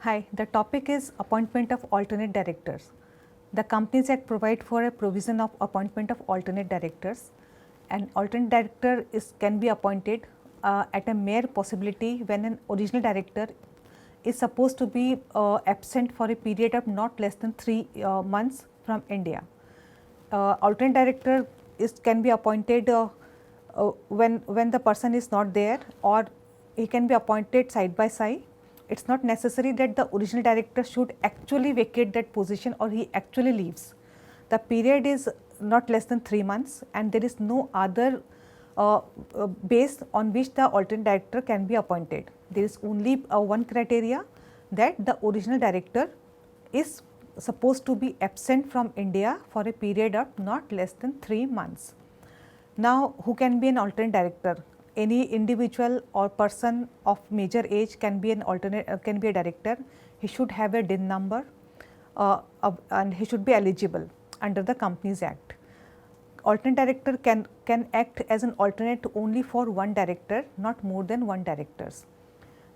Hi, the topic is appointment of alternate directors. The Companies Act provide for a provision of appointment of alternate directors. An alternate director can be appointed at a mere possibility when an original director is supposed to be absent for a period of not less than 3 months from India. Alternate director can be appointed when the person is not there, or he can be appointed side by side. It is not necessary that the original director should actually vacate that position or he actually leaves. The period is not less than 3 months and there is no other base on which the alternate director can be appointed. There is only one criteria, that the original director is supposed to be absent from India for a period of not less than 3 months. Now, who can be an alternate director? Any individual or person of major age can be an can be a director. He should have a DIN number and he should be eligible under the Companies Act. Alternate director can act as an alternate only for one director, not more than one directors.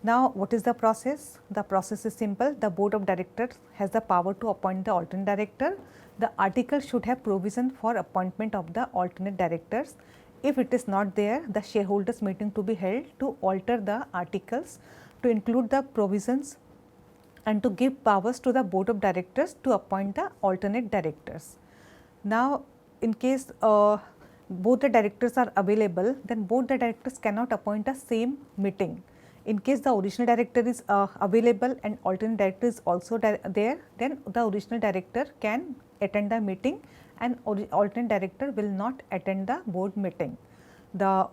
Now, what is the process? The process is simple. The board of directors has the power to appoint the alternate director. The article should have provision for appointment of the alternate directors. If it is not there, the shareholders meeting to be held to alter the articles to include the provisions and to give powers to the board of directors to appoint the alternate directors. Now, in case both the directors are available, then both the directors cannot appoint the same meeting. In case the original director is available and alternate director is also there, then the original director can attend the meeting and alternate director will not attend the board meeting. The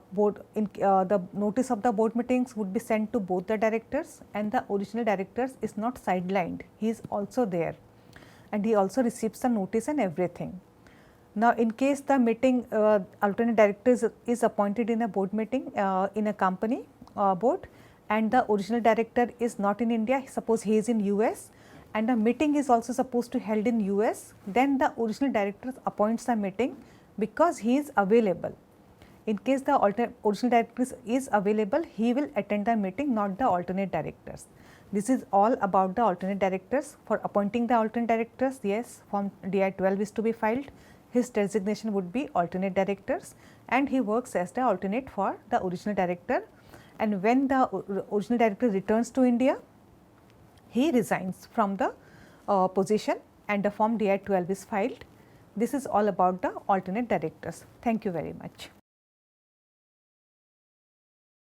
notice of the board meetings would be sent to both the directors, and the original director is not sidelined, he is also there and he also receives the notice and everything. Now, in case the meeting alternate director is appointed in a board meeting in a company board, and the original director is not in India, suppose he is in US and the meeting is also supposed to held in US, then the original director appoints the meeting because he is available. In case the original director is available, he will attend the meeting, not the alternate directors. This is all about the alternate directors. For appointing the alternate directors, yes, Form DI 12 is to be filed. His designation would be alternate directors and he works as the alternate for the original director. And when the original director returns to India, he resigns from the position and the Form DI 12 is filed. This is all about the alternate directors. Thank you very much.